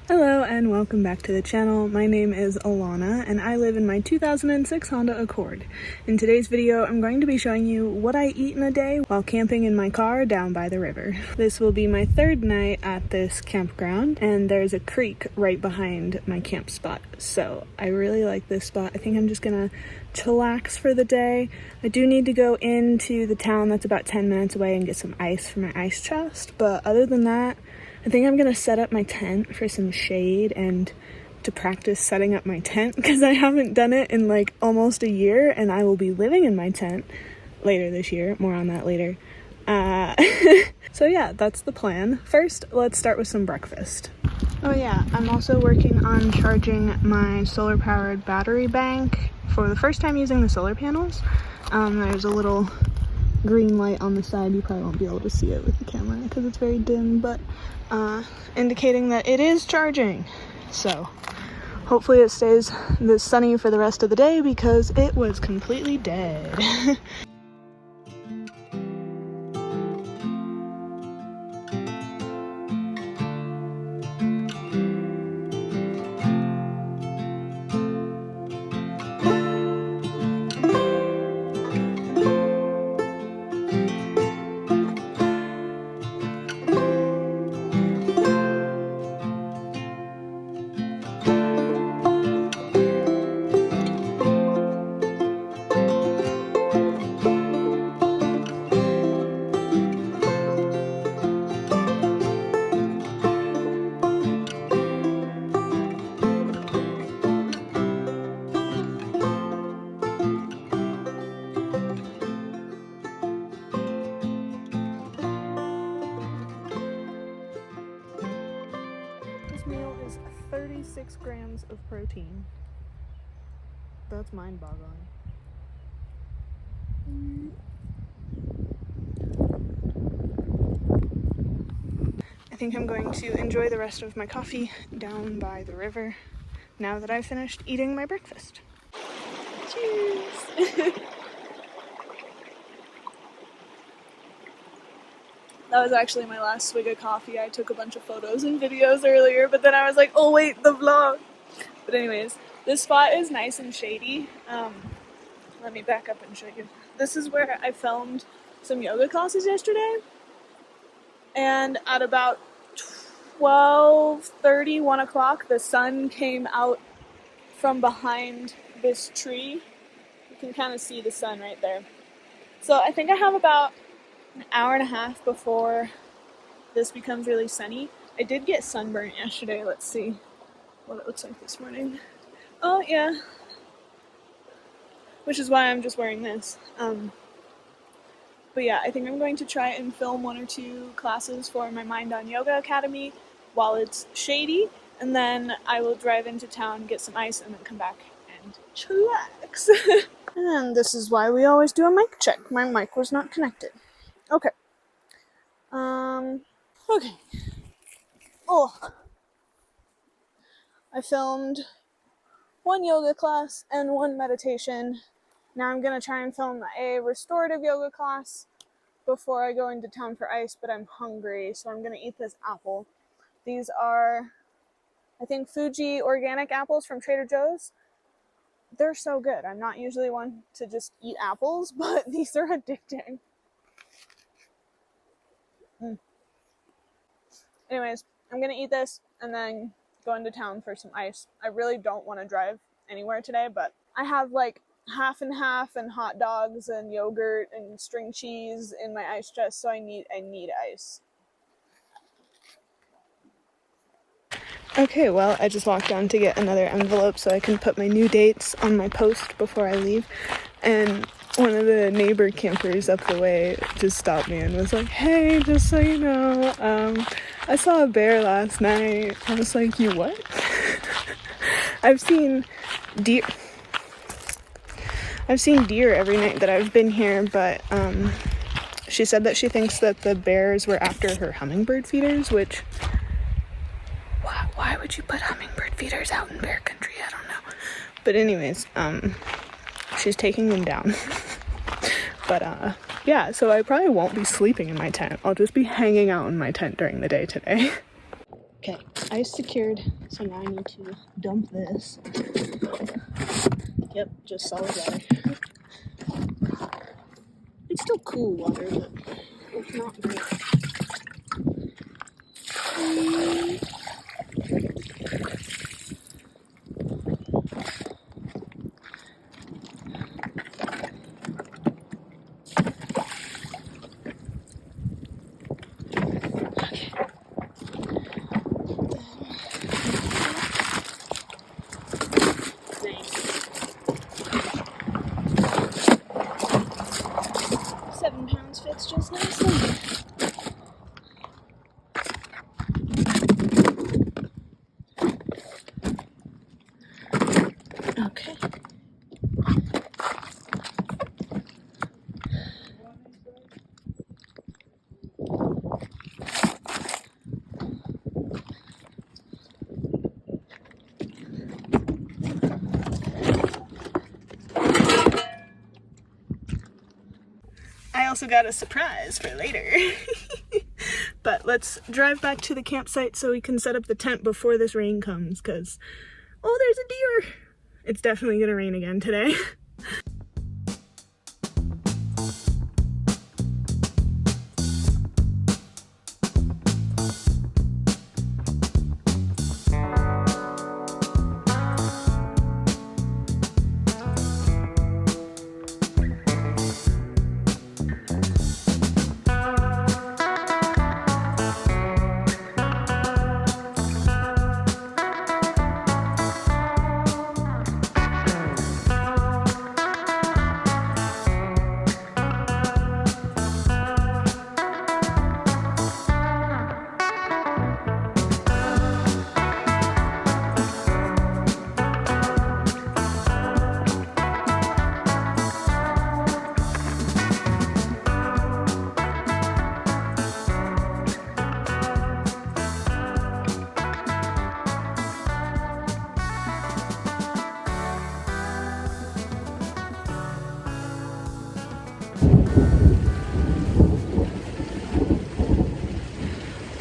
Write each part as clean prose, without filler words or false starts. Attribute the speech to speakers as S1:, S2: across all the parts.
S1: Hello and welcome back to the channel. My name is Alana and I live in my 2006 Honda Accord. In today's video, I'm going to be showing you what I eat in a day while camping in my car down by the river. This will be my third night at this campground and there's a creek right behind my camp spot. So I really like this spot. I think I'm just gonna chillax for the day. I do need to go into the town that's about 10 minutes away and get some ice for my ice chest, but other than that, I think I'm gonna set up my tent for some shade and to practice setting up my tent because I haven't done it in like almost a year and I will be living in my tent later this year. More on that later. So yeah, that's the plan. First, let's start with some breakfast. Oh yeah, I'm also working on charging my solar powered battery bank for the first time using the solar panels. There's a little green light on the side. You probably won't be able to see it with the camera because it's very dim, but indicating that it is charging. So hopefully it stays this sunny for the rest of the day because it was completely dead. This meal is 36 grams of protein. That's mind-boggling. I think I'm going to enjoy the rest of my coffee down by the river now that I've finished eating my breakfast. Cheers! That was actually my last swig of coffee. I took a bunch of photos and videos earlier, but then I was like, oh wait, the vlog! But anyways, this spot is nice and shady. Let me back up and show you. This is where I filmed some yoga classes yesterday. And at about 12:30, 1 o'clock, the sun came out from behind this tree. You can kind of see the sun right there. So I think I have about an hour and a half before this becomes really sunny. I did get sunburnt yesterday. Let's see what it looks like this morning. Oh yeah, which is why I'm just wearing this. But yeah, I think I'm going to try and film 1 or 2 classes for my Mind on Yoga Academy while it's shady, and then I will drive into town, get some ice, and then come back and chillax. And this is why we always do a mic check. My mic was not connected. Okay. Okay. Oh. I filmed 1 yoga class and 1 meditation. Now I'm gonna try and film a restorative yoga class before I go into town for ice, but I'm hungry, so I'm gonna eat this apple. These are, I think, Fuji organic apples from Trader Joe's. They're so good. I'm not usually one to just eat apples, but these are addicting. Anyways, I'm gonna eat this and then go into town for some ice. I really don't want to drive anywhere today, but I have like half and half and hot dogs and yogurt and string cheese in my ice chest, so I need ice. Okay, well, I just walked down to get another envelope so I can put my new dates on my post before I leave, and one of the neighbor campers up the way just stopped me and was like, hey, just so you know, I saw a bear last night. I was like, you what? I've seen deer every night that I've been here, but she said that she thinks that the bears were after her hummingbird feeders, which, why would you put hummingbird feeders out in bear country? I don't know. But anyways, she's taking them down. But yeah, so I probably won't be sleeping in my tent. I'll just be hanging out in my tent during the day today. Okay, ice secured, so now I need to dump this. Yep, just solid water. It's still cool water, but it's not great. Nice. 7 pounds fits just nicely. Okay. I also got a surprise for later. But let's drive back to the campsite so we can set up the tent before this rain comes, because, oh, there's a deer! It's definitely gonna rain again today.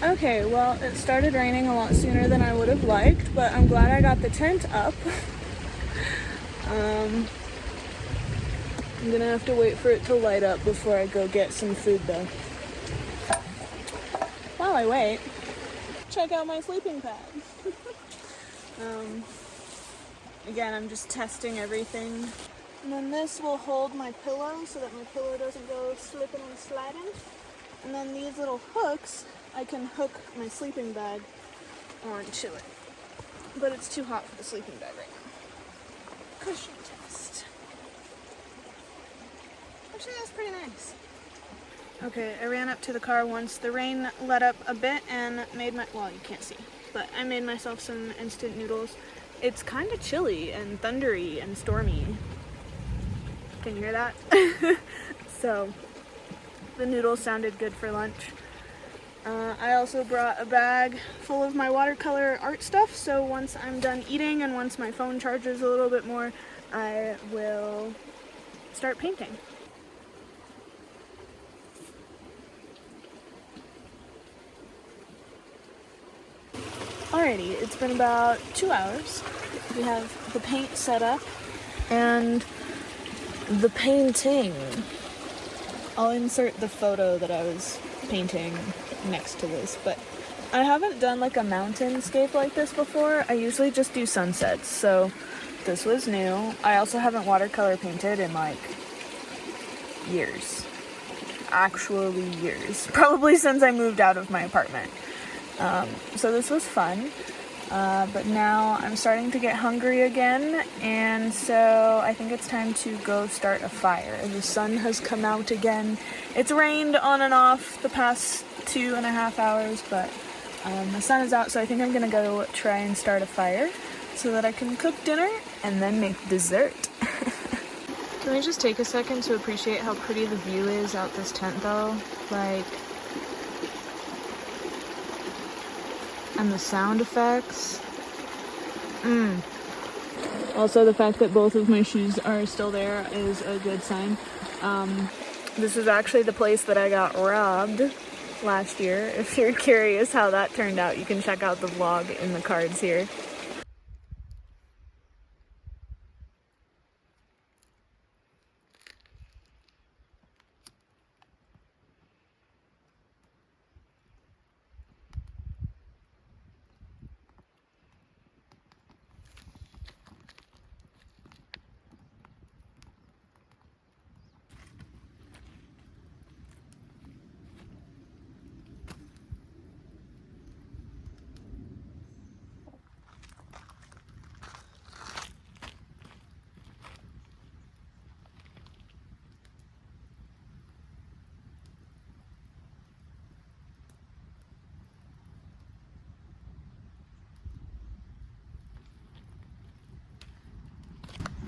S1: Okay, well, it started raining a lot sooner than I would have liked, but I'm glad I got the tent up. I'm gonna have to wait for it to light up before I go get some food though. While I wait, check out my sleeping pad. Again, I'm just testing everything. And then this will hold my pillow so that my pillow doesn't go slipping and sliding. And then these little hooks, I can hook my sleeping bag onto it. But it's too hot for the sleeping bag right now. Cushion test. Actually, that's pretty nice. Okay, I ran up to the car once the rain let up a bit and made well, you can't see, but I made myself some instant noodles. It's kind of chilly and thundery and stormy. Can you hear that? So, the noodles sounded good for lunch. I also brought a bag full of my watercolor art stuff, so once I'm done eating and once my phone charges a little bit more, I will start painting. Alrighty, it's been about 2 hours. We have the paint set up and the painting. I'll insert the photo that I was painting next to this, but I haven't done like a mountainscape like this before. I usually just do sunsets, so this was new. I also haven't watercolor painted in like years. Actually years. Probably since I moved out of my apartment. So this was fun, but now I'm starting to get hungry again, and so I think it's time to go start a fire. The sun has come out again. It's rained on and off the past 2.5 hours, but the sun is out, so I think I'm gonna go try and start a fire so that I can cook dinner and then make dessert. Can we just take a second to appreciate how pretty the view is out this tent though? Like, and the sound effects. Also, the fact that both of my shoes are still there is a good sign. This is actually the place that I got robbed last year. If you're curious how that turned out, you can check out the vlog in the cards here.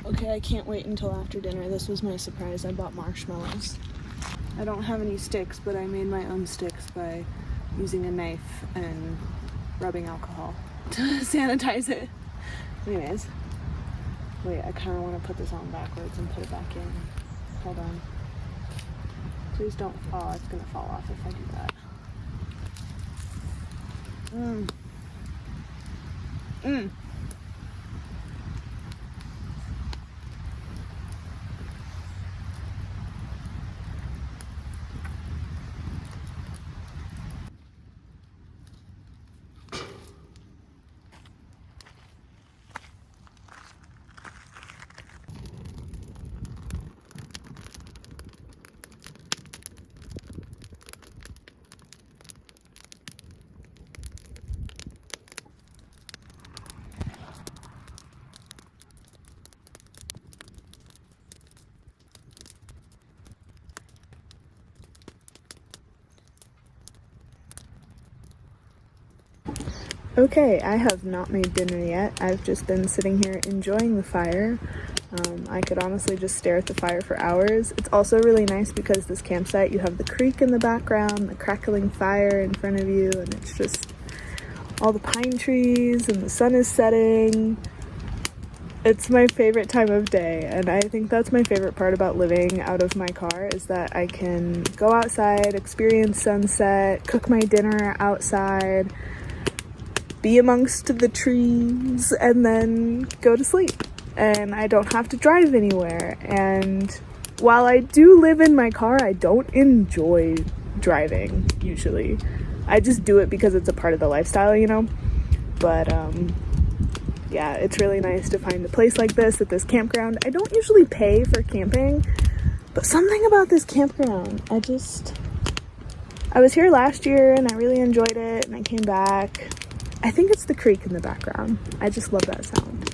S1: Okay, I can't wait until after dinner. This was my surprise. I bought marshmallows. I don't have any sticks, but I made my own sticks by using a knife and rubbing alcohol to sanitize it. Anyways, wait, I kind of want to put this on backwards and put it back in. Hold on. Please don't fall. It's going to fall off if I do that. Okay, I have not made dinner yet. I've just been sitting here enjoying the fire. I could honestly just stare at the fire for hours. It's also really nice because this campsite, you have the creek in the background, the crackling fire in front of you, and it's just all the pine trees and the sun is setting. It's my favorite time of day, and I think that's my favorite part about living out of my car is that I can go outside, experience sunset, cook my dinner outside, be amongst the trees, and then go to sleep. And I don't have to drive anywhere. And while I do live in my car, I don't enjoy driving usually. I just do it because it's a part of the lifestyle, you know? But yeah, it's really nice to find a place like this at this campground. I don't usually pay for camping, but something about this campground, I was here last year and I really enjoyed it, and I came back. I think it's the creek in the background. I just love that sound.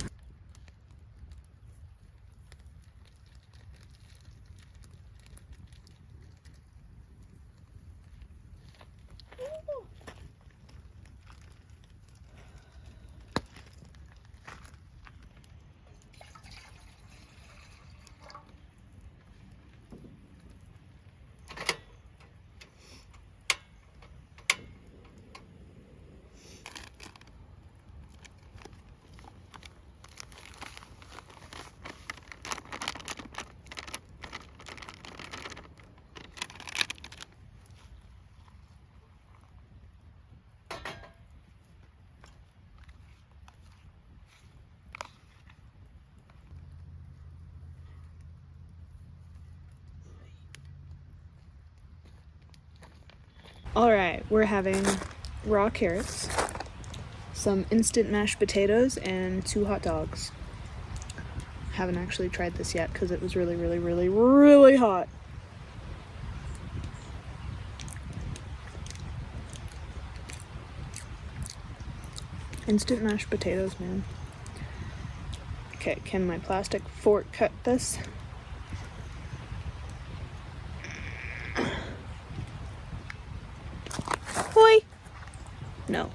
S1: Alright, we're having raw carrots, some instant mashed potatoes, and 2 hot dogs. Haven't actually tried this yet because it was really, really, really, really hot. Instant mashed potatoes, man. Okay, can my plastic fork cut this? Hoi! No.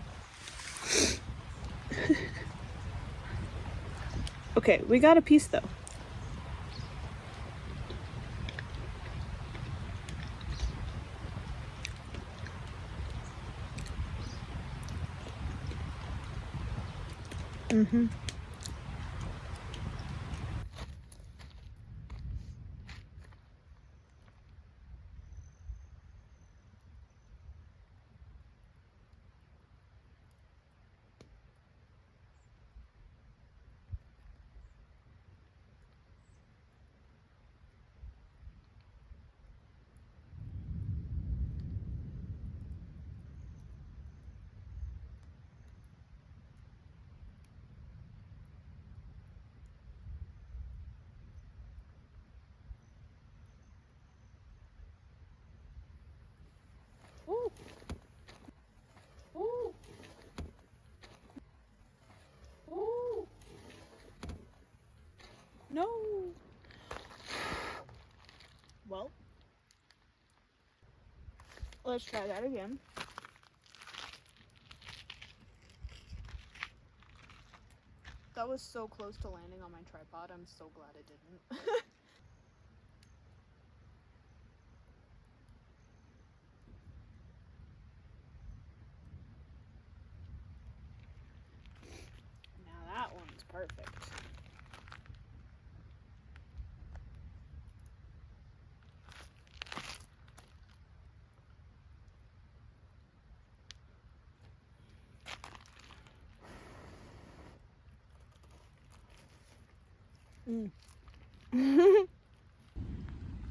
S1: Okay, we got a piece though. Let's try that again. That was so close to landing on my tripod. I'm so glad it didn't. Now that one's perfect.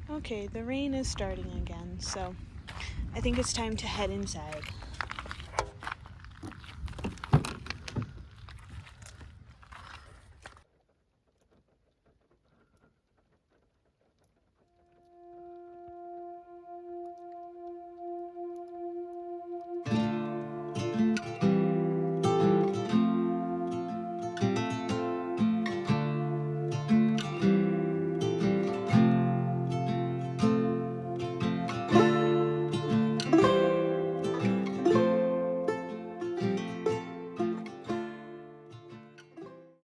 S1: Okay, the rain is starting again, so I think it's time to head inside.